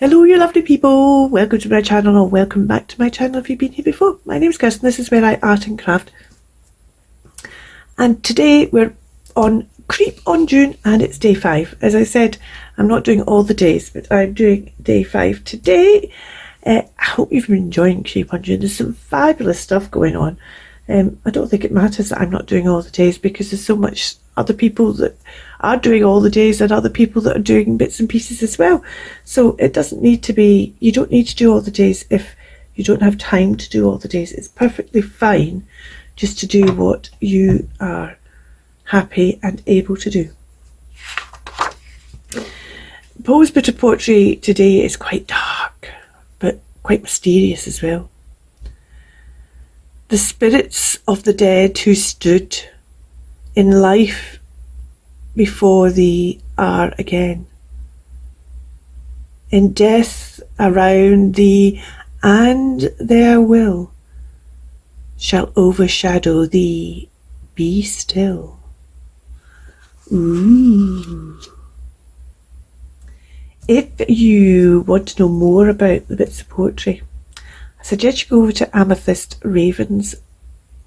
Hello you lovely people, welcome to my channel or welcome back to my channel if you've been here before. My name's Kirsten, this is where I art and craft. And today we're on Creep on June and it's day 5. As I said, I'm not doing all the days, but I'm doing day 5 today. I hope you've been enjoying Creep on June. There's some fabulous stuff going on. I don't think it matters that I'm not doing all the days because there's so much other people that are doing all the days and other people that are doing bits and pieces as well. So it doesn't need to be, you don't need to do all the days if you don't have time to do all the days. It's perfectly fine just to do what you are happy and able to do. Poe's bit of poetry today is quite dark, but quite mysterious as well. The spirits of the dead who stood in life before thee are again, in death around thee, and their will shall overshadow thee. Be still. Ooh. If you want to know more about the bits of poetry, I suggest you go over to Amethyst Raven's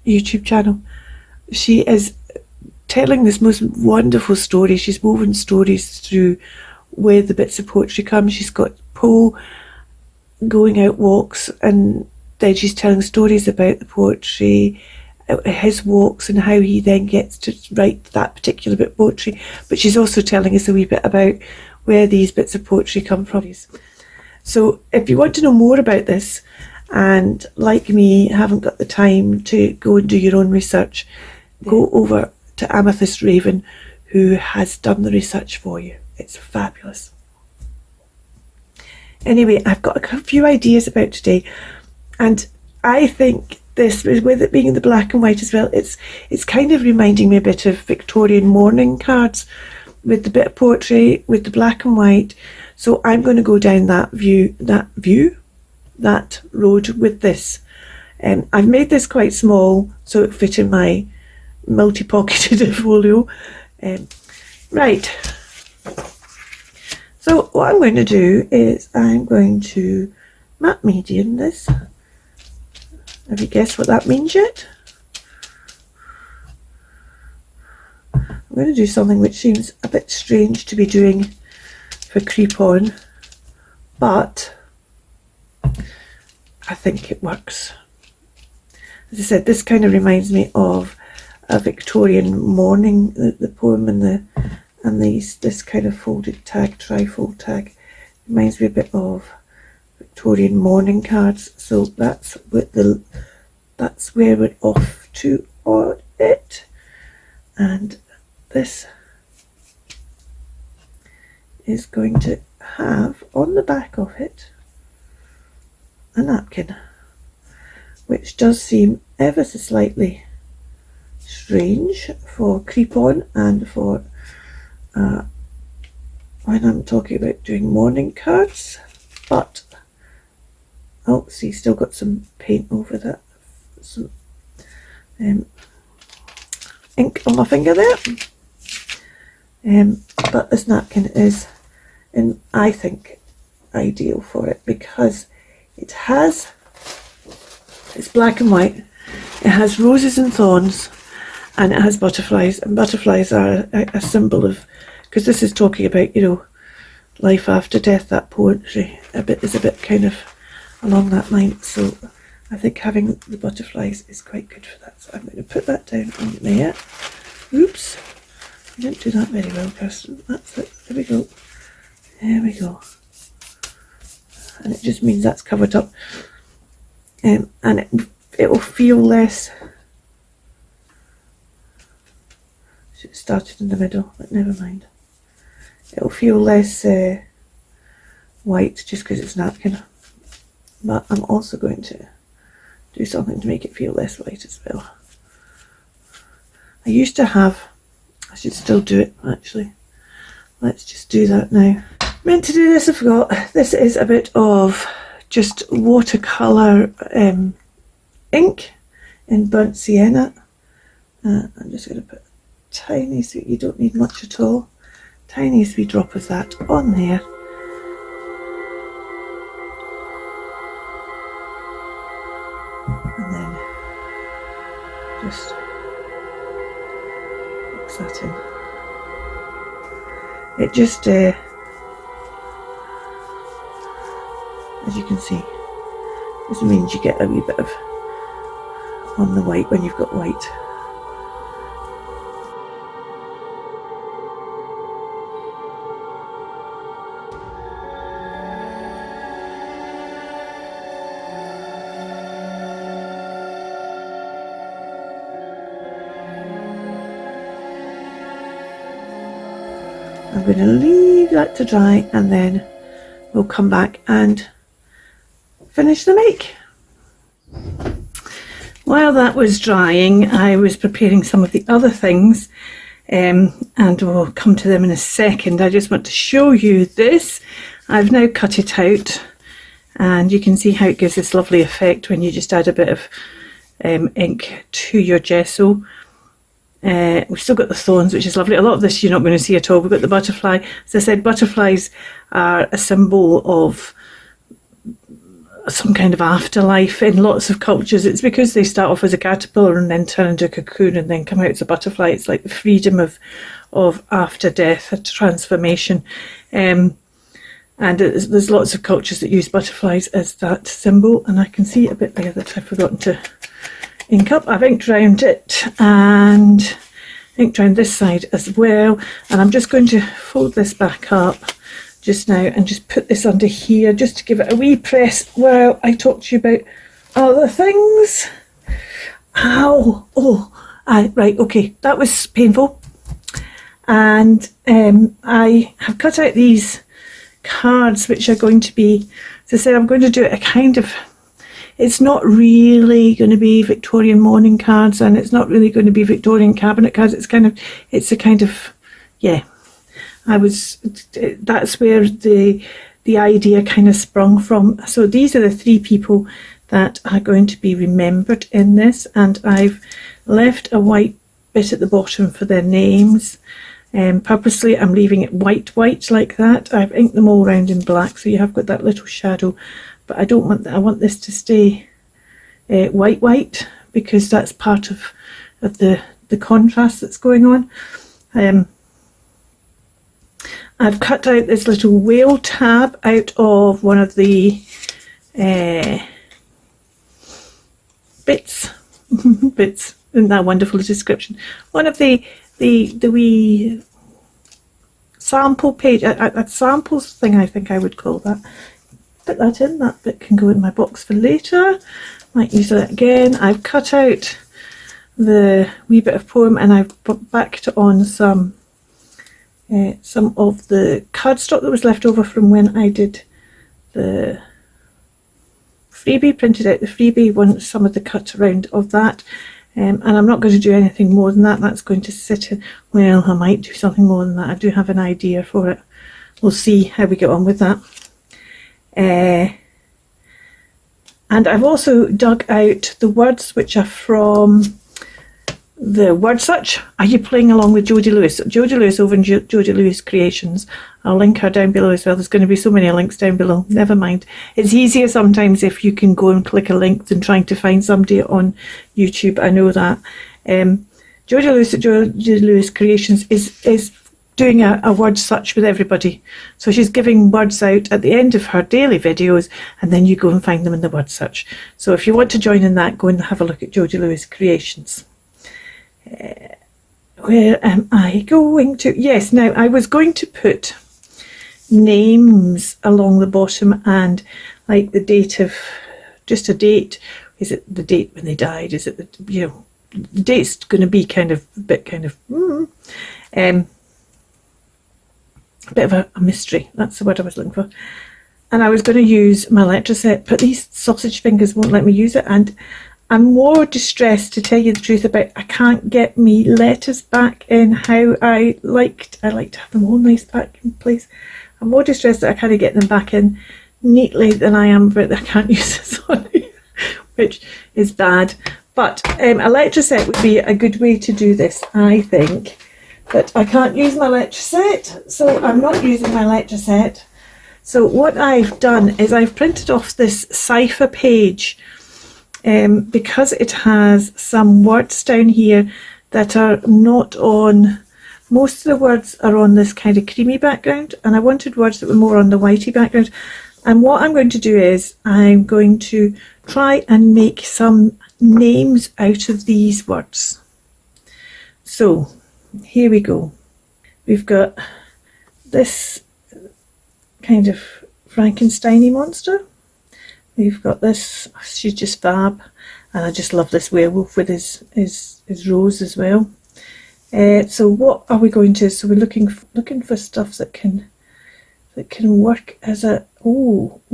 YouTube channel. She is telling this most wonderful story. She's woven stories through where the bits of poetry come. She's got Poe going out walks and then she's telling stories about the poetry, his walks and how he then gets to write that particular bit of poetry. But she's also telling us a wee bit about where these bits of poetry come from. So if you want to know more about this and like me haven't got the time to go and do your own research, go over to Amethyst Raven, who has done the research for you. It's fabulous. Anyway, I've got a few ideas about today, and I think this, with it being in the black and white as well, it's kind of reminding me a bit of Victorian mourning cards with the bit of poetry with the black and white. So I'm going to go down that road with this. I've made this quite small so it fit in my multi-pocketed folio. Right, so what I'm going to do is I'm going to matte medium this. Have you guessed what that means yet? I'm going to do something which seems a bit strange to be doing for Creep On, but I think it works. As I said, this kind of reminds me of a Victorian mourning, the poem and this kind of folded tag, tri-fold tag, reminds me a bit of Victorian mourning cards. So that's where we're off to on it. And this is going to have on the back of it a napkin, which does seem ever so slightly strange for Creep On and for when I'm talking about doing mourning cards, but oh, see, still got some paint over that, some ink on my finger there. But this napkin is, and I think, ideal for it because it's black and white, it has roses and thorns, and it has butterflies, and butterflies are a symbol of, because this is talking about, you know, life after death. That poetry is a bit kind of along that line. So I think having the butterflies is quite good for that. So I'm going to put that down on there. Oops, I didn't do that very well, Kirsten. That's it. There we go. There we go. And it just means that's covered up, and it will feel less. Should have started in the middle, but never mind. It'll feel less white just because it's napkin. But I'm also going to do something to make it feel less white as well. I used to have, I should still do it actually. Let's just do that now. Meant to do this, I forgot. This is a bit of just watercolour ink in burnt sienna. I'm just going to put tiny, so you don't need much at all, tiny wee drop of that on there. just box that in. It just, as you can see, this means you get a wee bit of on the white when you've got white. I'm going to leave that to dry and then we'll come back and finish the make. While that was drying, I was preparing some of the other things, and we'll come to them in a second. I just want to show you this. I've now cut it out and you can see how it gives this lovely effect when you just add a bit of ink to your gesso. We've still got the thorns, which is lovely. A lot of this you're not going to see at all. We've got the butterfly. As I said, butterflies are a symbol of some kind of afterlife in lots of cultures. It's because they start off as a caterpillar and then turn into a cocoon and then come out as a butterfly. It's like the freedom of after death, a transformation. And there's lots of cultures that use butterflies as that symbol. And I can see a bit there that I've forgotten to ink up. I've inked round it and inked round this side as well. And I'm just going to fold this back up just now and just put this under here just to give it a wee press while I talk to you about other things. Ow! Oh, right, okay, that was painful. And I have cut out these cards which are going to be, as I said, I'm going to do it a kind of, it's not really going to be Victorian morning cards and it's not really going to be Victorian cabinet cards. It's a kind of, yeah. That's where the idea kind of sprung from. So these are the three people that are going to be remembered in this, and I've left a white bit at the bottom for their names. Purposely I'm leaving it white like that. I've inked them all round in black, so you have got that little shadow, but I don't want that. I want this to stay white because that's part of the contrast that's going on. I've cut out this little whale tab out of one of the bits. Isn't that a wonderful description? One of the wee sample page, a samples thing, I think I would call that. Put that in. That bit can go in my box for later. Might use that again. I've cut out the wee bit of poem and I've backed on some of the cardstock that was left over from when I did the freebie, printed out the freebie, want some of the cut around of that, and I'm not going to do anything more than that. That's going to sit in, well, I might do something more than that. I do have an idea for it. We'll see how we get on with that. And I've also dug out the words which are from the word search. Are you playing along with Jodie Lewis? Jodie Lewis over in Jodie Lewis Creations. I'll link her down below as well. There's going to be so many links down below. Never mind. It's easier sometimes if you can go and click a link than trying to find somebody on YouTube. I know that. Jodie Lewis at Jodie Lewis Creations is doing a word search with everybody. So she's giving words out at the end of her daily videos and then you go and find them in the word search. So if you want to join in that, go and have a look at Jodie Lewis Creations. Where am I going to? Yes, now I was going to put names along the bottom and like the date of, just a date. Is it the date when they died? Is it the, the date's going to be kind of a bit of a mystery. That's the word I was looking for. And I was going to use my letter set, but these sausage fingers won't let me use it, and I'm more distressed, to tell you the truth, about I can't get me letters back in how I like to have them all nice back in place. I'm more distressed that I can't get them back in neatly than I am but I can't use this on, which is bad. But a letter set would be a good way to do this, I think. But I can't use my letter set, so I'm not using my letter set. So what I've done is I've printed off this cipher page because it has some words down here that are not on, most of the words are on this kind of creamy background, and I wanted words that were more on the whitey background. And what I'm going to do is I'm going to try and make some names out of these words. So here we go. We've got this kind of Frankenstein-y monster. We've got this, she's just fab, and I just love this werewolf with his rose as well. So what are we going to? So we're looking for stuff that can work as a So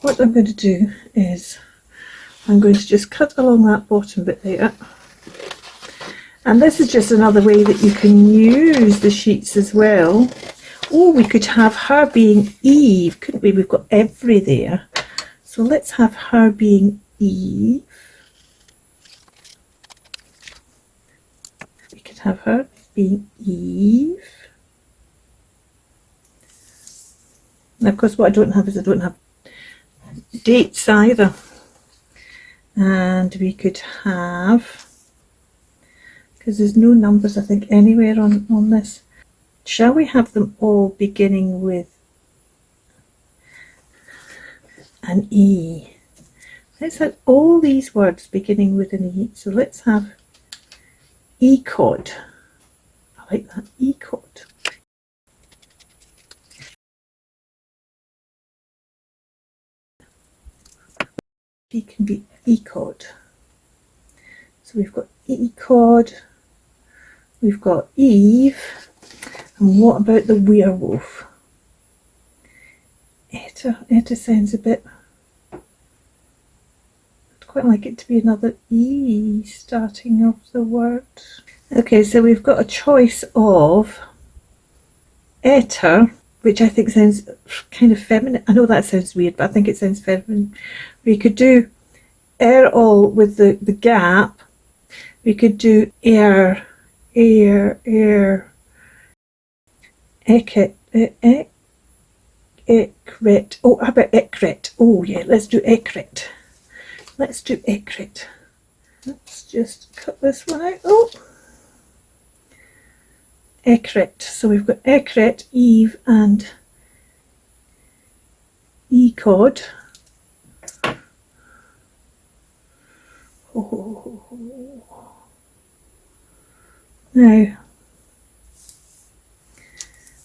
what I'm going to do is I'm going to just cut along that bottom bit there. And this is just another way that you can use the sheets as well. Oh, we could have her being Eve, couldn't we? We've got every there. So let's have her being Eve. We could have her being Eve. Now, of course, what I don't have is I don't have dates either. And we could have, because there's no numbers, I think, anywhere on this. Shall we have them all beginning with an E? Let's have all these words beginning with an E. So let's have ECOD. I like that, ECOD. E can be ECOD. So we've got ECOD, we've got Eve, and what about the werewolf? Etta sounds a bit, I'd quite like it to be another E starting off the word. Okay, so we've got a choice of Etta, which I think sounds kind of feminine. I know that sounds weird, but I think it sounds feminine. We could do all with the gap. We could do air, ecret. Oh, how about ecret? Oh yeah, let's do ecret. Let's do ecret. Let's just cut this one out. Oh, ecret. So we've got ecret, Eve, and ECOD. Oh. Now,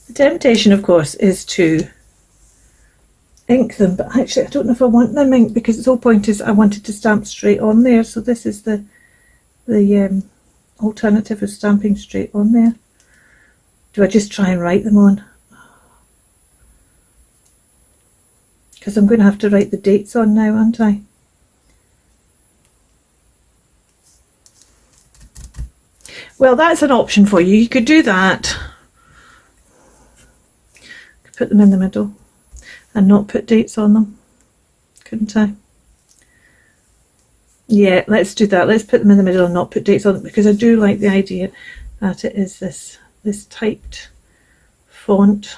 the temptation, of course, is to ink them, but actually I don't know if I want them inked, because the whole point is I wanted to stamp straight on there. So this is the alternative of stamping straight on there. Do I just try and write them on? Because I'm going to have to write the dates on now, aren't I? Well, that's an option for you. You could do that. Could put them in the middle and not put dates on them, couldn't I? Yeah, let's do that. Let's put them in the middle and not put dates on them, because I do like the idea that it is this typed font.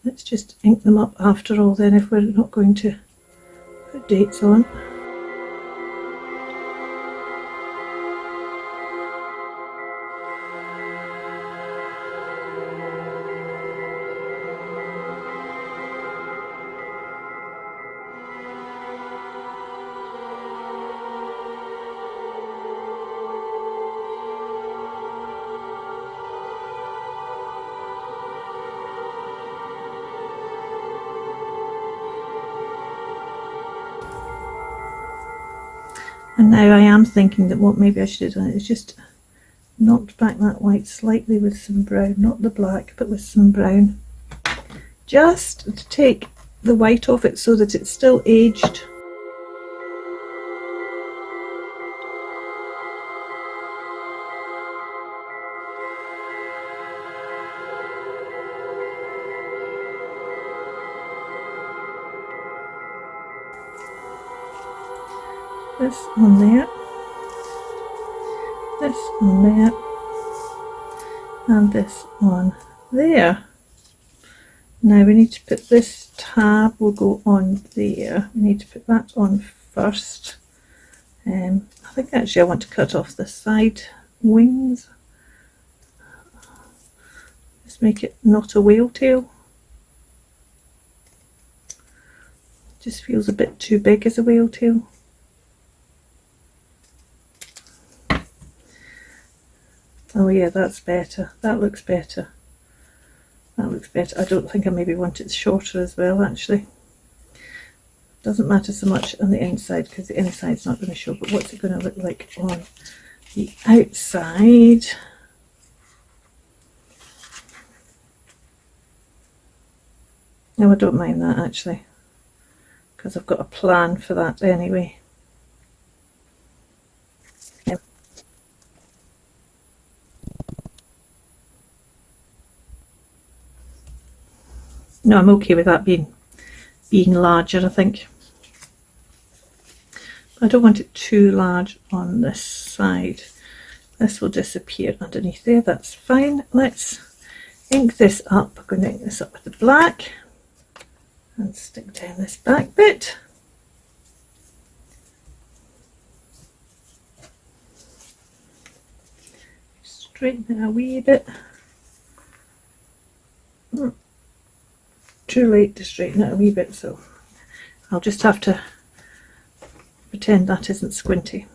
Let's just ink them up after all then, if we're not going to put dates on. And now I am thinking that what maybe I should have done is just knocked back that white slightly with some brown, not the black, but with some brown, just to take the white off it so that it's still aged. This on there, this on there, and this on there. Now we need to put this tab will go on there. We need to put that on first. I think actually I want to cut off the side wings. Just make it not a whale tail. Just feels a bit too big as a whale tail. Oh yeah, that's better. That looks better. That looks better. I don't think I maybe want it shorter as well, actually. Doesn't matter so much on the inside because the inside's not going to show, but what's it going to look like on the outside? No, I don't mind that actually, because I've got a plan for that anyway. No, I'm okay with that being larger, I think. I don't want it too large on this side. This will disappear underneath there, that's fine. Let's ink this up. I'm going to ink this up with the black and stick down this back bit. Straighten it a wee bit. Too late to straighten it a wee bit, so I'll just have to pretend that isn't squinty.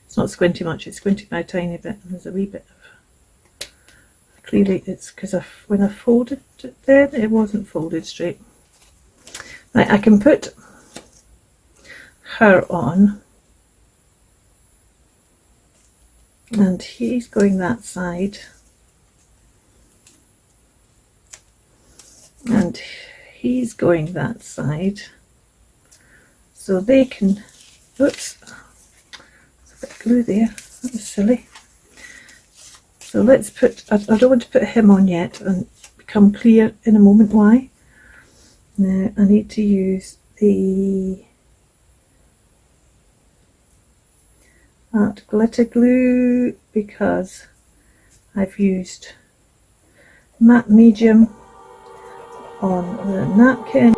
It's not squinty much, it's squinty by a tiny bit, and there's a wee bit of, clearly it's because when I folded it there, it wasn't folded straight. Right, I can put her on, and he's going that side, and he's going that side, so they can, oops, there's a bit of glue there, that was silly. So let's put, I don't want to put him on yet and become clear in a moment why. Now I need to use the art glitter glue because I've used matte medium on the napkin.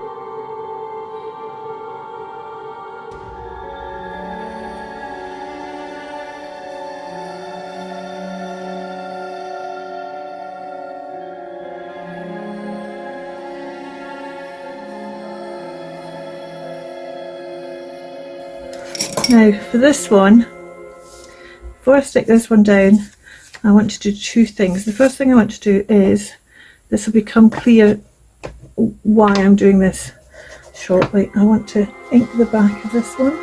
Now for this one, before I stick this one down, I want to do two things. The first thing I want to do is, this will become clear why I'm doing this shortly. I want to ink the back of this one.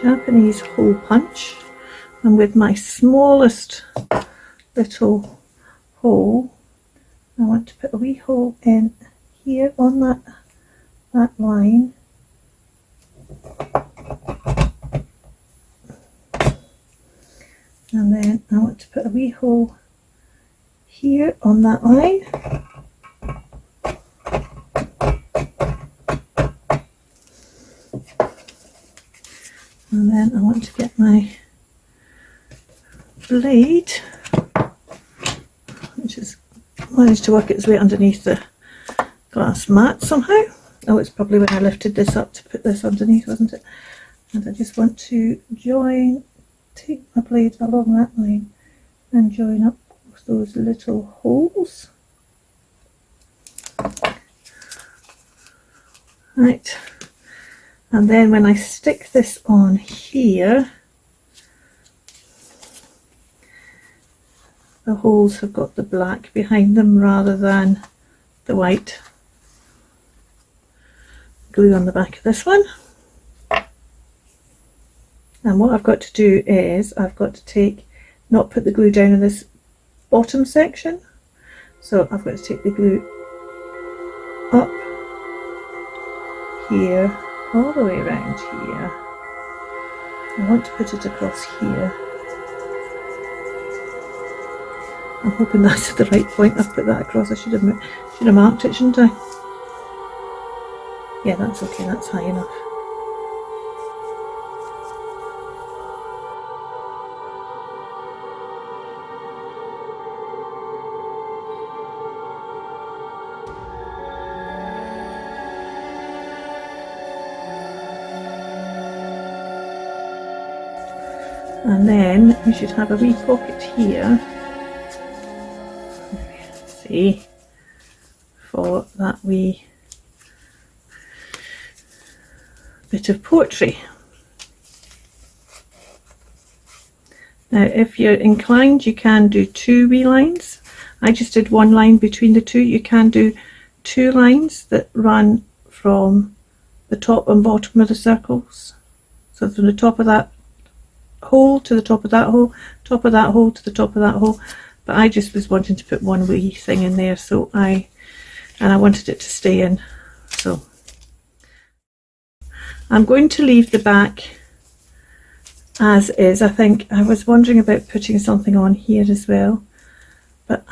Japanese hole punch, and with my smallest little hole, I want to put a wee hole in here on that line, and then I want to put a wee hole here on that line, and then I want to get my blade, which has managed to work its way underneath the glass mat somehow. Oh, it's probably when I lifted this up to put this underneath, wasn't it? And I just want to take my blade along that line and join up those little holes. Right, and then when I stick this on here, the holes have got the black behind them rather than the white. Glue on the back of this one, and what I've got to do is I've got to not put the glue down in this bottom section, so I've got to take the glue up here all the way around here. I want to put it across here. I'm hoping that's at the right point. I've put that across. I should have marked it, shouldn't I? Yeah, that's okay, that's high enough. And then we should have a wee pocket here, see, for that wee bit of poetry. Now if you're inclined, you can do 2 wee lines. I just did 1 line between the two. You can do 2 lines that run from the top and bottom of the circles. So from the top of that hole to the top of that hole, top of that hole to the top of that hole. But I just was wanting to put 1 wee thing in there, so I wanted it to stay in. So I'm going to leave the back as is. I think I was wondering about putting something on here as well, but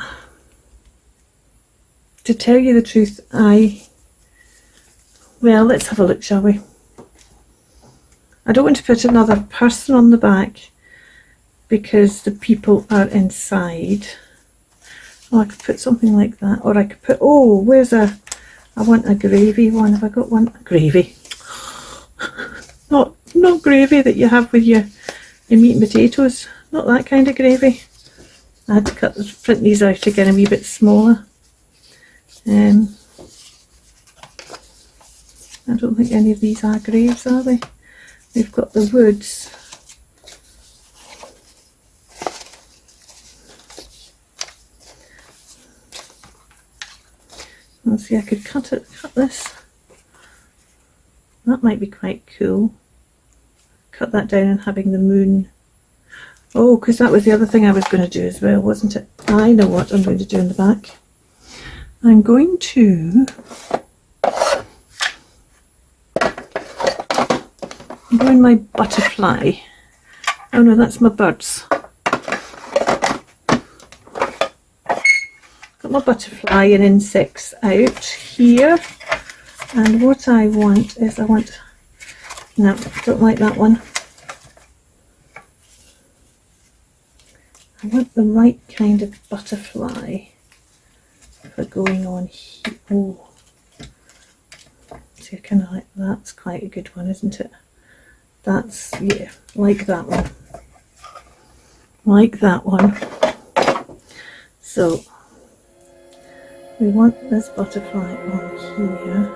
to tell you the truth, well, let's have a look, shall we? I don't want to put another person on the back because the people are inside. Oh, I could put something like that, or I could put, oh, I want a gravy one. Have I got one? A gravy. Not gravy that you have with your meat and potatoes. Not that kind of gravy. I had to print these out again a wee bit smaller. I don't think any of these are graves, are they? We've got the woods. Let's see, I could cut this. That might be quite cool. Cut that down and having the moon. Oh, because that was the other thing I was going to do as well, wasn't it? I know what I'm going to do in the back. I'm going to my butterfly. Oh no, that's my birds. Got my butterfly and insects out here, and what I want is no, don't like that one. I want the right kind of butterfly for going on here. Oh, see, I kind of like that's quite a good one, isn't it? That's, yeah, like that one. Like that one. So we want this butterfly on here.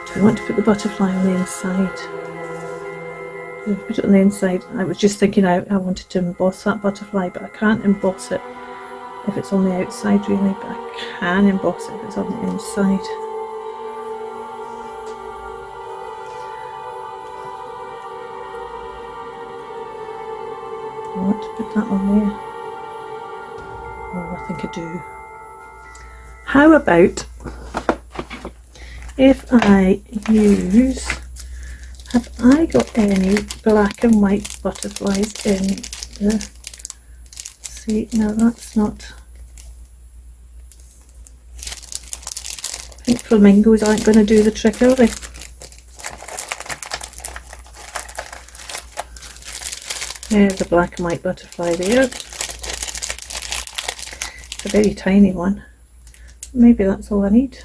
Do we want to put the butterfly on the inside? If we put it on the inside, I was just thinking I wanted to emboss that butterfly, but I can't emboss it if it's on the outside really, but I can emboss it if it's on the inside. I want to put that on there. Oh, I think I do. How about if I use, have I got any black and white butterflies in the, see, no, that's not, I think flamingos aren't going to do the trick, are they? There's a black and white butterfly there. It's a very tiny one. Maybe that's all I need.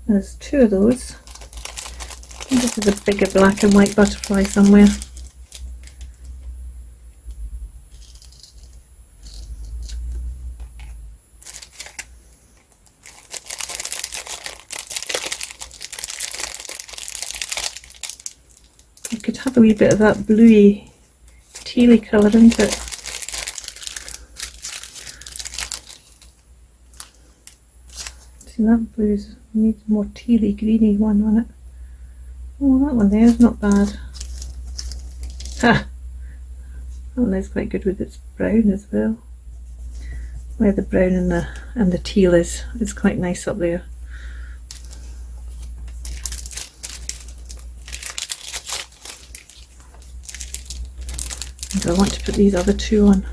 There's 2 of those. I think this is a bigger black and white butterfly somewhere. You could have a wee bit of that bluey tealy colour into it. See, that blue's needs more tealy greeny one on it. Oh, that one there is not bad. Ha! That one is quite good with its brown as well. Where the brown and the teal is quite nice up there. And I want to put these other 2 on.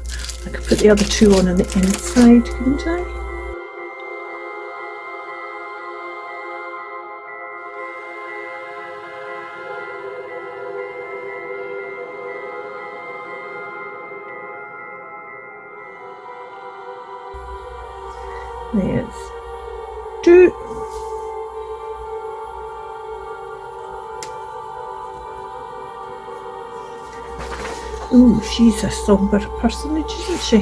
I could put the other 2 on the inside, couldn't I? There's 2. Ooh, she's a somber personage, isn't she?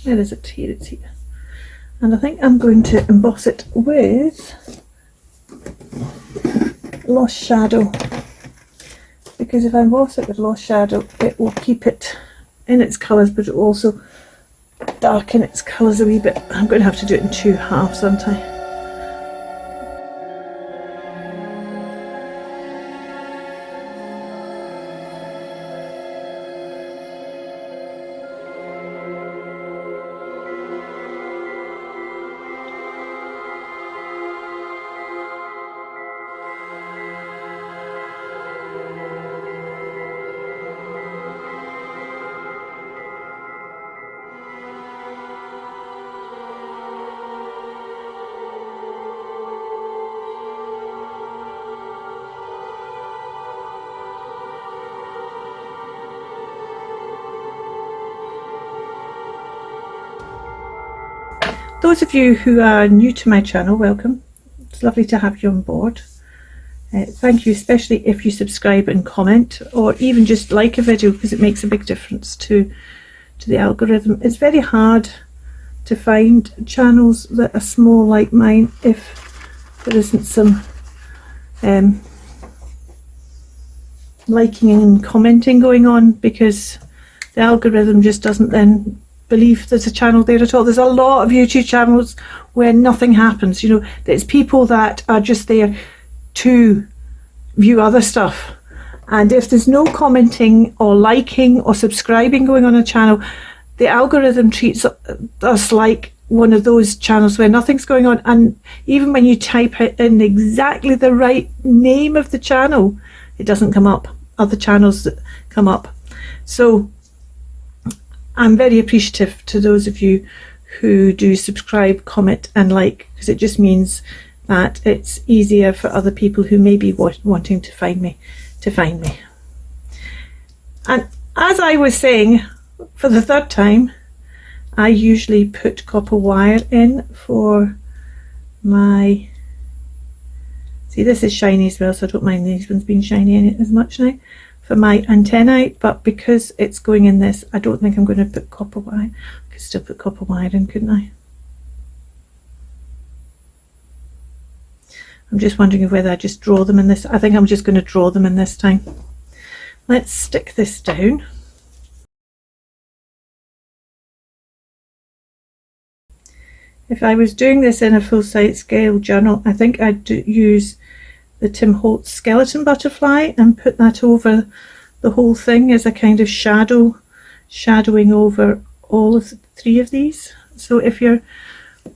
Where is it? Here, it's here. And I think I'm going to emboss it with Lost Shadow, because if I emboss it with Lost Shadow, it will keep it in its colours, but it will also darken its colours a wee bit. I'm going to have to do it in 2 halves, aren't I? Those of you who are new to my channel, welcome. It's lovely to have you on board. Thank you, especially if you subscribe and comment, or even just like a video, because it makes a big difference to the algorithm. It's very hard to find channels that are small like mine if there isn't some liking and commenting going on, because the algorithm just doesn't then believe there's a channel there at all. There's a lot of YouTube channels where nothing happens. You know, there's people that are just there to view other stuff, and if there's no commenting or liking or subscribing going on a channel, the algorithm treats us like one of those channels where nothing's going on. And even when you type in exactly the right name of the channel, it doesn't come up. Other channels that come up. So I'm very appreciative to those of you who do subscribe, comment and like, because it just means that it's easier for other people who may be wanting to find me to find me. And as I was saying, for the 3rd time, I usually put copper wire in for my, see, this is shiny as well, so I don't mind these ones being shiny in it as much now, for my antennae, but because it's going in this, I don't think I'm going to put copper wire. I could still put copper wire in, couldn't I? I'm just wondering whether I just draw them in this. I think I'm just going to draw them in this time. Let's stick this down. If I was doing this in a full-size scale journal, I think I'd use the Tim Holtz skeleton butterfly and put that over the whole thing as a kind of shadowing over all of the 3 of these. So if you're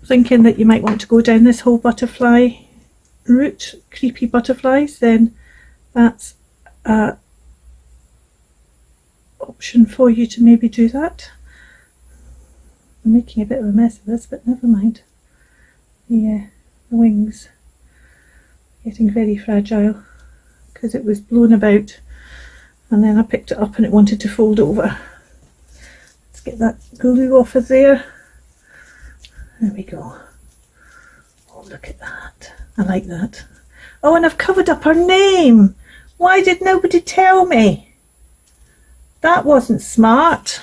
thinking that you might want to go down this whole butterfly route, creepy butterflies, then that's an option for you to maybe do that. I'm making a bit of a mess of this, but never mind. Yeah, the wings getting very fragile because it was blown about, and then I picked it up and it wanted to fold over. Let's get that glue off of there. There we go. Oh, look at that. I like that. Oh, and I've covered up her name. Why did nobody tell me? That wasn't smart.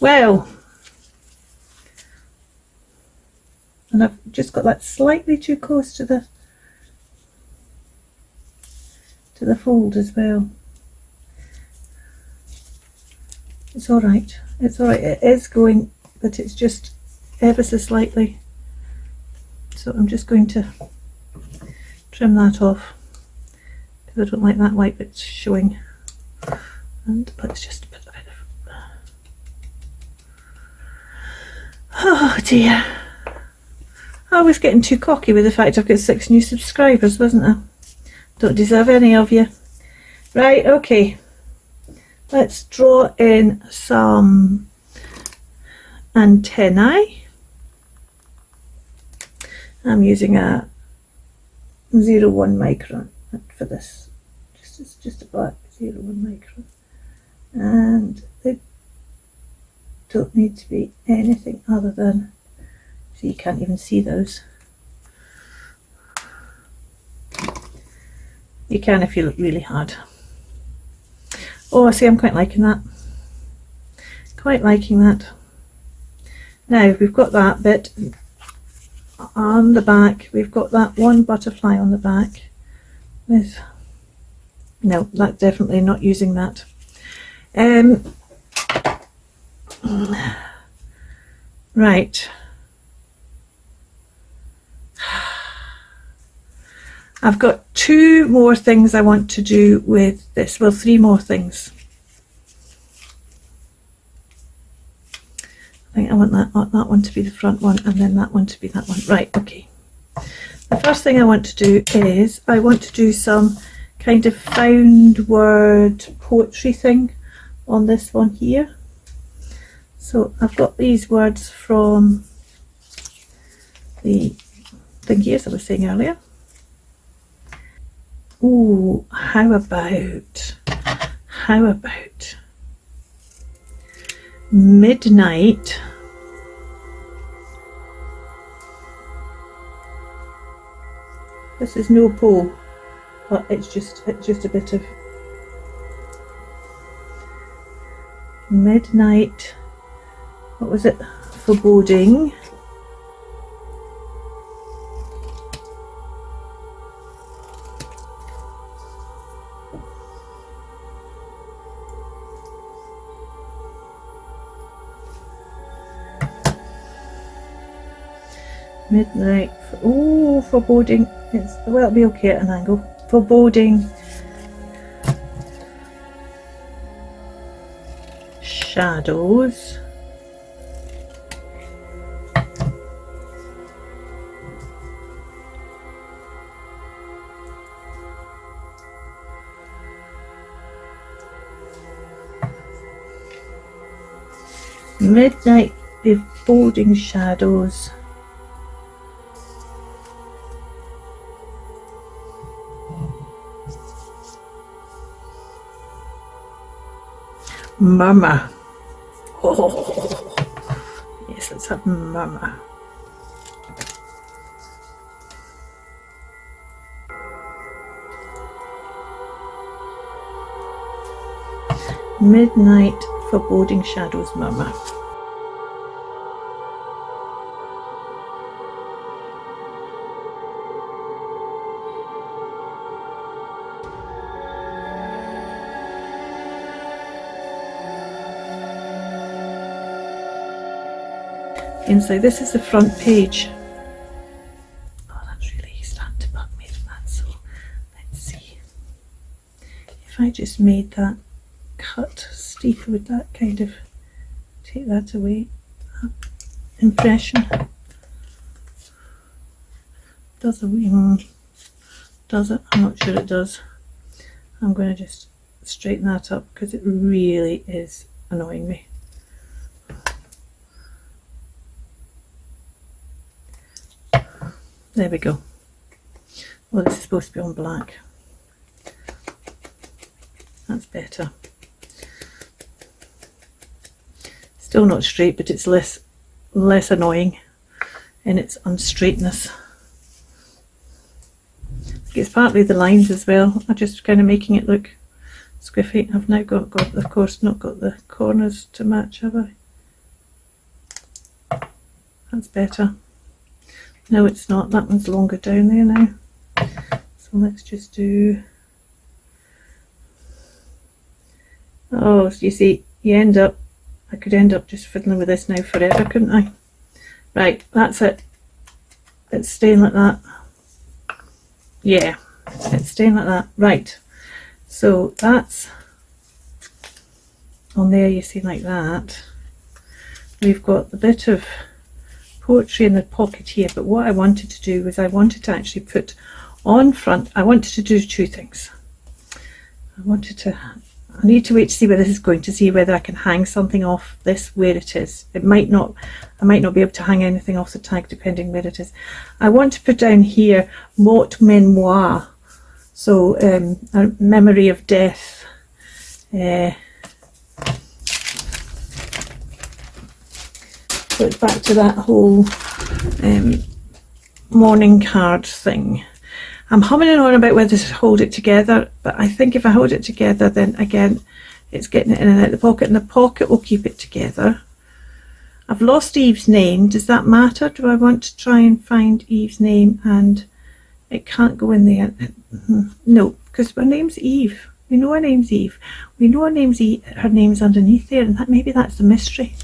Well, and I've just got that slightly too close to the fold as well. It's all right. It's all right. It is going, but it's just ever so slightly. So I'm just going to trim that off because I don't like that white bit showing. And let's just put a bit of, oh dear. I was getting too cocky with the fact I've got 6 new subscribers, wasn't I? Don't deserve any of you. Right, okay. Let's draw in some antennae. I'm using a 0.1 micron for this. It's just a black 0.1 micron. And they don't need to be anything other than, so you can't even see those. You can if you look really hard. Oh, I see, I'm quite liking that. Quite liking that. Now we've got that bit on the back. We've got that one butterfly on the back. No, that's definitely not using that. Right. I've got 2 more things I want to do with this. Well, 3 more things. I think I want that one to be the front one, and then that one to be that one. Right, okay. The first thing I want to do is I want to do some kind of found word poetry thing on this one here. So I've got these words from the thing here, as I was saying earlier. Ooh, how about midnight this is no poem, but it's just a bit of midnight, what was it, foreboding, midnight, oh, foreboding, well, it'll be okay at an angle, foreboding shadows, midnight foreboding shadows, murmur. Oh, yes, let's have murmur. Midnight foreboding shadows, murmur. And so this is the front page. Oh, that's really starting to bug me, that. So let's see. If I just made that cut steeper, would that kind of take that away? That impression. Does it? Does it? I'm not sure it does. I'm going to just straighten that up because it really is annoying me. There we go. Well, this is supposed to be on black. That's better. Still not straight, but it's less annoying in its unstraightness. I think it's partly the lines as well. I'm just kind of making it look squiffy. I've now got of course not got the corners to match, have I? That's better. No, it's not. That one's longer down there now. So let's just do... Oh, so you see, I could end up just fiddling with this now forever, couldn't I? Right, that's it. It's staying like that. Yeah, it's staying like that. Right, so that's on there, you see, like that. We've got the bit of poetry in the pocket here, but what I wanted to do was I wanted to actually put on front, I wanted to do 2 things. I need to wait to see where this is going, to see whether I can hang something off this where it is. I might not be able to hang anything off the tag depending where it is. I want to put down here mot memoire, so a memory of death. So it's back to that whole mourning card thing. I'm humming on about whether to hold it together, but I think if I hold it together, then again, it's getting it in and out of the pocket, and the pocket will keep it together. I've lost Eve's name. Does that matter? Do I want to try and find Eve's name and it can't go in there? No, because her name's Eve. We know her name's Eve. We know her name's Eve. Her name's underneath there, and maybe that's the mystery.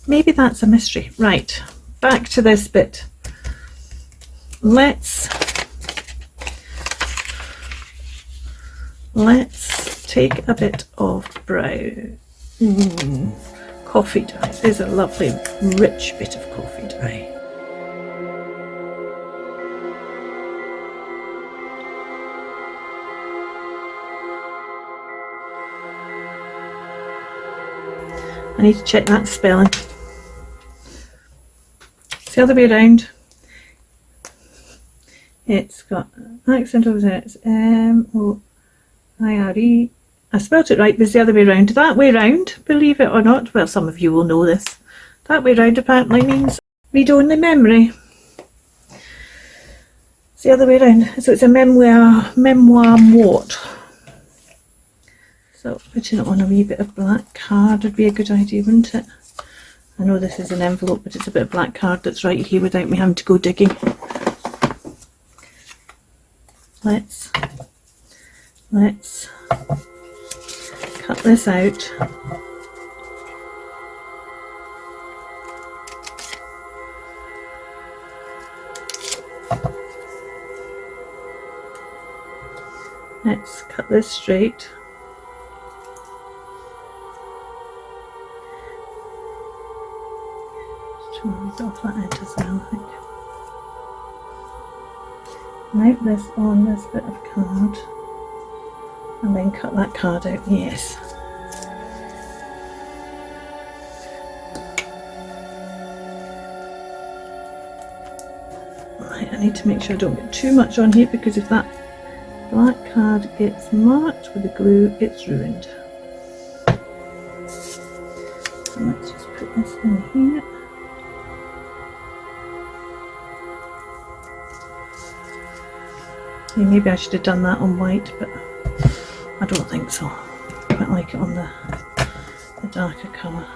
Maybe that's a mystery. Right, back to this bit. Let's take a bit of brown. Coffee dye. There's a lovely rich bit of coffee dye. I need to check that spelling. It's the other way around. It's got accent over there. It's M-O-I-R-E. I spelt it right, but it's the other way around. That way round, believe it or not, well, some of you will know this. That way round apparently means read-only memory. It's the other way around. So it's a memoir mort. So putting it on a wee bit of black card would be a good idea, wouldn't it? I know this is an envelope, but it's a bit of black card that's right here without me having to go digging. Let's cut this out. Let's cut this straight. Just off that end as well, I think. Mount this on this bit of card and then cut that card out. Yes. Right, I need to make sure I don't get too much on here, because if that black card gets marked with the glue, it's ruined. So let's just put this in here. Yeah, maybe I should have done that on white, but I don't think so. I quite like it on the darker colour.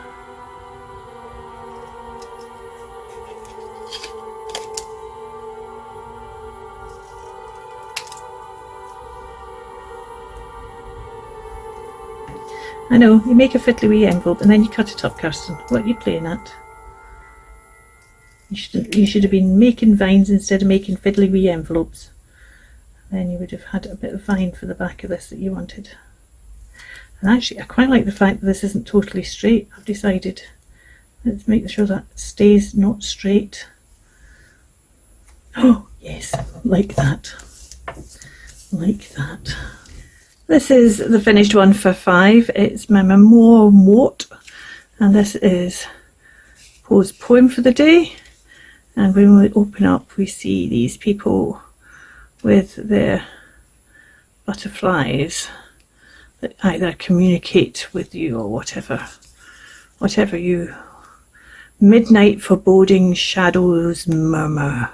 I know, you make a fiddly wee envelope and then you cut it up, Kirsten. What are you playing at? You should have been making vines instead of making fiddly wee envelopes. Then you would have had a bit of vine for the back of this that you wanted. And actually, I quite like the fact that this isn't totally straight. I've decided, let's make sure that stays not straight. Oh, yes, like that. Like that. This is the finished one for 5. It's my memoir mort, and this is Poe's poem for the day. And when we open up, we see these people with their butterflies that either communicate with you or whatever you midnight foreboding shadows murmur.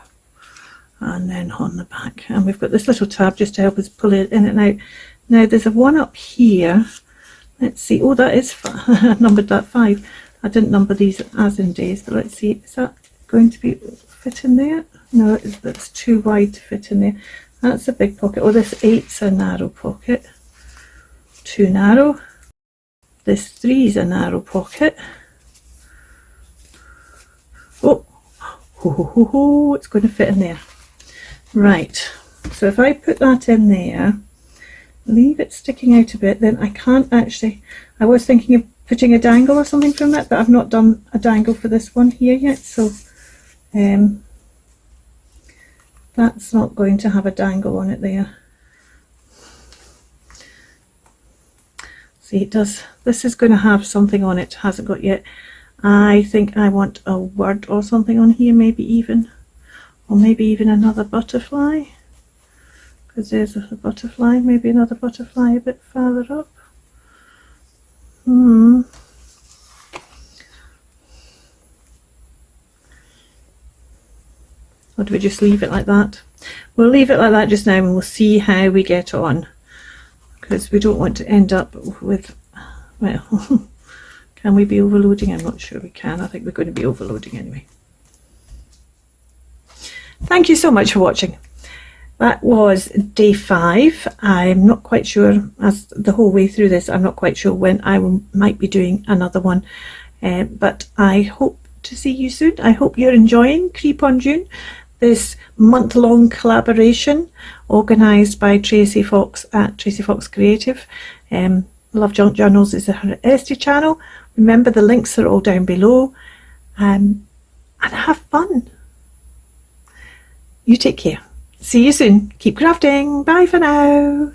And then on the back, and we've got this little tab just to help us pull it in and out. Now there's a one up here. Let's see. Oh, that is I numbered that 5. I didn't number these as in days, but let's see. Is that going to be fit in there? No, that's too wide to fit in there. That's a big pocket. Oh, this 8's a narrow pocket. Too narrow. This 3's a narrow pocket. Oh, it's going to fit in there. Right. So if I put that in there, leave it sticking out a bit, then I can't actually. I was thinking of putting a dangle or something from that, but I've not done a dangle for this one here yet, so that's not going to have a dangle on it there. See, it does. This is going to have something on it, hasn't got yet. I think I want a word or something on here, maybe even, or maybe even another butterfly, because there's a butterfly, maybe another butterfly a bit farther up. Or do we just leave it like that? We'll leave it like that just now and we'll see how we get on, because we don't want to end up with, well, can we be overloading? I'm not sure we can. I think we're going to be overloading anyway. Thank you so much for watching. That was day 5. I'm not quite sure, as the whole way through this, I'm not quite sure when I might be doing another one, but I hope to see you soon. I hope you're enjoying Creep on June, this month-long collaboration organised by Tracy Fox at Tracy Fox Creative. Love Junk Journals is her Esty channel. Remember, the links are all down below, and have fun. You take care. See you soon. Keep crafting. Bye for now.